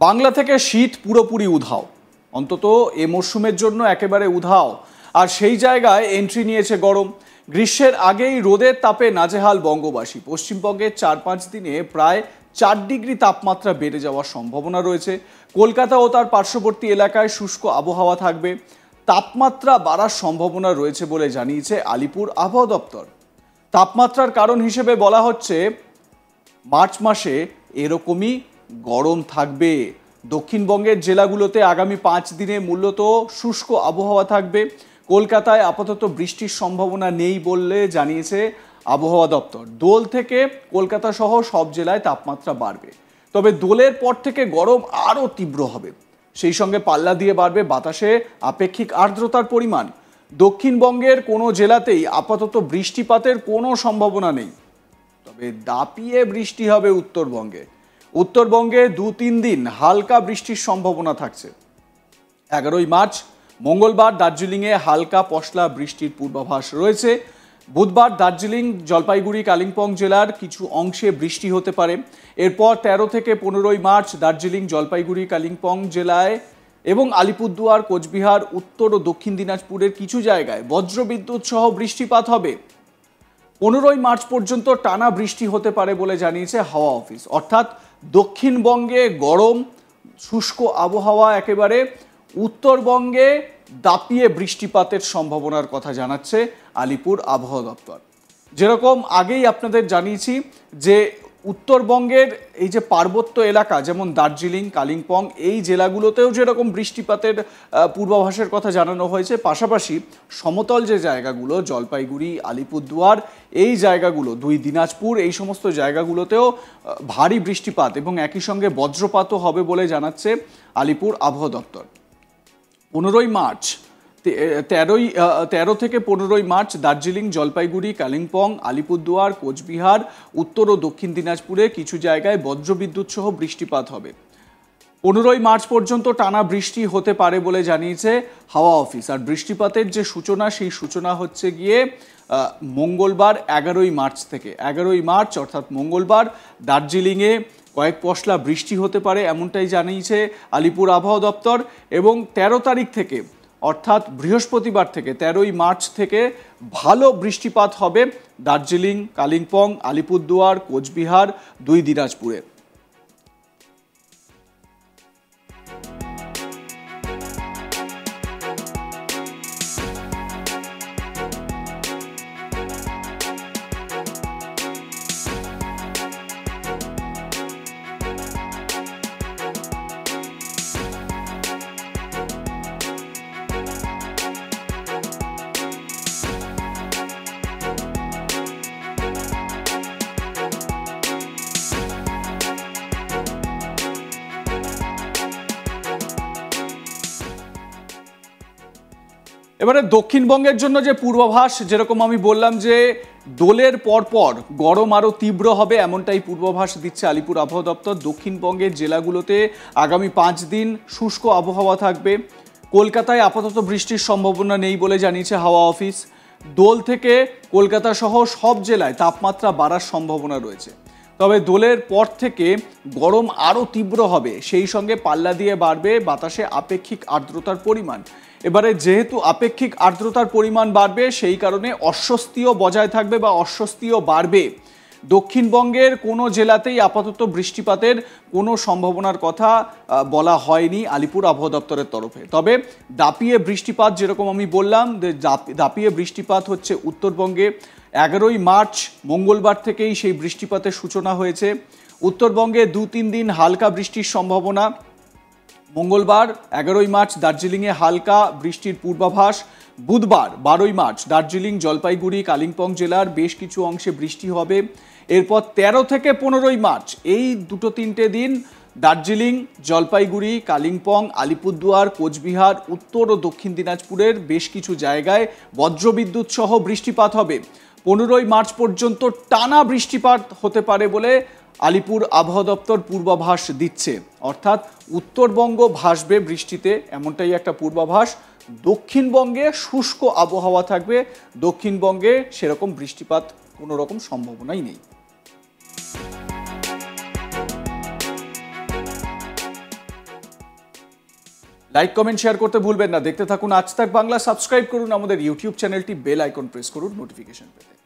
বাংলা থেকে শীত পুরোপুরি উধাও, অন্তত এ মরশুমের জন্য একেবারে উধাও। আর সেই জায়গায় এন্ট্রি নিয়েছে গরম। গ্রীষ্মের আগেই রোদের তাপে নাজেহাল বঙ্গবাসী। পশ্চিমবঙ্গের 4-5 দিনে প্রায় 4 ডিগ্রি তাপমাত্রা বেড়ে যাওয়ার সম্ভাবনা রয়েছে। কলকাতা ও তার পার্শ্ববর্তী এলাকায় শুষ্ক আবহাওয়া থাকবে। তাপমাত্রা বাড়ার সম্ভাবনা রয়েছে বলে জানিয়েছে আলিপুর আবহাওয়া দপ্তর। তাপমাত্রার কারণ হিসেবে বলা হচ্ছে মার্চ মাসে এরকমই গরম থাকবে। দক্ষিণবঙ্গের জেলাগুলোতে আগামী 5 দিনে মূলত শুষ্ক আবহাওয়া থাকবে। কলকাতায় আপাতত বৃষ্টির সম্ভাবনা নেই বলে জানিয়েছে আবহাওয়া দপ্তর। দোল থেকে কলকাতা সহ সব জেলায় তাপমাত্রা বাড়বে, তবে দোলের পর থেকে গরম আরও তীব্র হবে। সেই সঙ্গে পাল্লা দিয়ে বাড়বে বাতাসে আপেক্ষিক আর্দ্রতার পরিমাণ। দক্ষিণবঙ্গের কোনো জেলাতেই আপাতত বৃষ্টিপাতের কোনো সম্ভাবনা নেই, তবে দাপিয়ে বৃষ্টি হবে উত্তরবঙ্গে। উত্তরবঙ্গে 2-3 দিন হালকা বৃষ্টির সম্ভাবনা থাকছে। 11ই মার্চ মঙ্গলবার দার্জিলিংয়ে হালকা পশলা বৃষ্টির পূর্বাভাস রয়েছে। বুধবার দার্জিলিং, জলপাইগুড়ি, কালিম্পং জেলার কিছু অংশে বৃষ্টি হতে পারে। এরপর 13 থেকে 15ই মার্চ দার্জিলিং, জলপাইগুড়ি, কালিম্পং জেলায় এবং আলিপুরদুয়ার, কোচবিহার, উত্তর ও দক্ষিণ দিনাজপুরের কিছু জায়গায় বজ্রবিদ্যুৎ সহ বৃষ্টিপাত হবে। 15ই মার্চ পর্যন্ত টানা বৃষ্টি হতে পারে বলে জানিয়েছে হাওয়া অফিস। অর্থাৎ দক্ষিণবঙ্গে গরম, শুষ্ক আবহাওয়া একেবারে। উত্তরবঙ্গে দাপিয়ে বৃষ্টিপাতের সম্ভাবনার কথা জানাচ্ছে আলিপুর আবহাওয়া দপ্তর। যেরকম আগেই আপনাদের জানিয়েছি যে উত্তরবঙ্গের এই যে পার্বত্য এলাকা যেমন দার্জিলিং, কালিম্পং, এই জেলাগুলোতেও যেরকম বৃষ্টিপাতের পূর্বাভাসের কথা জানানো হয়েছে, পাশাপাশি সমতল যে জায়গাগুলো জলপাইগুড়ি, আলিপুরদুয়ার, এই জায়গাগুলো, 2 দিনাজপুর, এই সমস্ত জায়গাগুলোতেও ভারী বৃষ্টিপাত এবং একই সঙ্গে বজ্রপাতও হবে বলে জানাচ্ছে আলিপুর আবহাওয়া দপ্তর। 15ই মার্চ 13 থেকে 15ই মার্চ দার্জিলিং, জলপাইগুড়ি, কালিম্পং, আলিপুরদুয়ার, কোচবিহার, উত্তর ও দক্ষিণ দিনাজপুরে কিছু জায়গায় বজ্রবিদ্যুৎ সহ বৃষ্টিপাত হবে। 15ই মার্চ পর্যন্ত টানা বৃষ্টি হতে পারে বলে জানিয়েছে হাওয়া অফিস। আর বৃষ্টিপাতের যে সূচনা, সেই সূচনা হচ্ছে গিয়ে মঙ্গলবার 11ই মার্চ থেকে। 11ই মার্চ অর্থাৎ মঙ্গলবার দার্জিলিংয়ে কয়েক পশলা বৃষ্টি হতে পারে, এমনটাই জানিয়েছে আলিপুর আবহাওয়া দপ্তর। এবং 13 তারিখ থেকে অর্থাৎ বৃহস্পতিবার থেকে 13ই মার্চ থেকে ভালো বৃষ্টিপাত হবে দার্জিলিং, কালিম্পং, আলিপুরদুয়ার, কোচবিহার, 2 দিনাজপুরে। এবারে দক্ষিণবঙ্গের জন্য যে পূর্বাভাস, যেরকম আমি বললাম যে দোলের পরপর গরম আরও তীব্র হবে, এমনটাই পূর্বাভাস দিচ্ছে আলিপুর আবহাওয়া দপ্তর। দক্ষিণবঙ্গের জেলাগুলোতে আগামী 5 দিন শুষ্ক আবহাওয়া থাকবে। কলকাতায় আপাতত বৃষ্টির সম্ভাবনা নেই বলে জানিয়েছে হাওয়া অফিস। দোল থেকে কলকাতা সহ সব জেলায় তাপমাত্রা বাড়ার সম্ভাবনা রয়েছে, তবে দোলের পর থেকে গরম আরও তীব্র হবে। সেই সঙ্গে পাল্লা দিয়ে বাড়বে বাতাসে আপেক্ষিক আর্দ্রতার পরিমাণ। এবারে যেহেতু আপেক্ষিক আর্দ্রতার পরিমাণ বাড়বে, সেই কারণে অস্বস্তিও বজায় থাকবে বা অস্বস্তিও বাড়বে। দক্ষিণবঙ্গের কোনো জেলাতেই আপাতত বৃষ্টিপাতের কোনো সম্ভাবনার কথা বলা হয়নি আলিপুর আবহাওয়া দপ্তরের তরফে। তবে দাপিয়ে বৃষ্টিপাত, যেরকম আমি বললাম, দাপিয়ে বৃষ্টিপাত হচ্ছে উত্তরবঙ্গে। 11ই মার্চ মঙ্গলবার থেকেই সেই বৃষ্টিপাতের সূচনা হয়েছে। উত্তরবঙ্গে 2-3 দিন হালকা বৃষ্টির সম্ভাবনা। মঙ্গলবার 11ই মার্চ দার্জিলিংয়ে হালকা বৃষ্টির পূর্বাভাস। বুধবার 12ই মার্চ দার্জিলিং, জলপাইগুড়ি, কালিম্পং জেলার বেশ কিছু অংশে বৃষ্টি হবে। এরপর 13 থেকে 15ই মার্চ এই 2-3 দিন দার্জিলিং, জলপাইগুড়ি, কালিম্পং, আলিপুরদুয়ার, কোচবিহার, উত্তর ও দক্ষিণ দিনাজপুরের বেশ কিছু জায়গায় বজ্রবিদ্যুৎ সহ বৃষ্টিপাত হবে। 15ই মার্চ পর্যন্ত টানা বৃষ্টিপাত হতে পারে বলে আলিপুর আবহাওয়া দপ্তর পূর্বাভাস দিচ্ছে। অর্থাৎ উত্তরবঙ্গ ভাসবে বৃষ্টিতে, এমনটাই একটা পূর্বাভাস। দক্ষিণবঙ্গে শুষ্ক আবহাওয়া থাকবে। দক্ষিণবঙ্গে সেরকম বৃষ্টিপাত কোনো রকম সম্ভাবনাই নেই। লাইক কমেন্ট শেয়ার করতে ভুলবেন না। দেখতে থাকুন আজ তাক বাংলা, সাবস্ক্রাইব করুন আমাদের ইউটিউব চ্যানেলটি, বেল আইকন প্রেস করুন নোটিফিকেশন পেতে।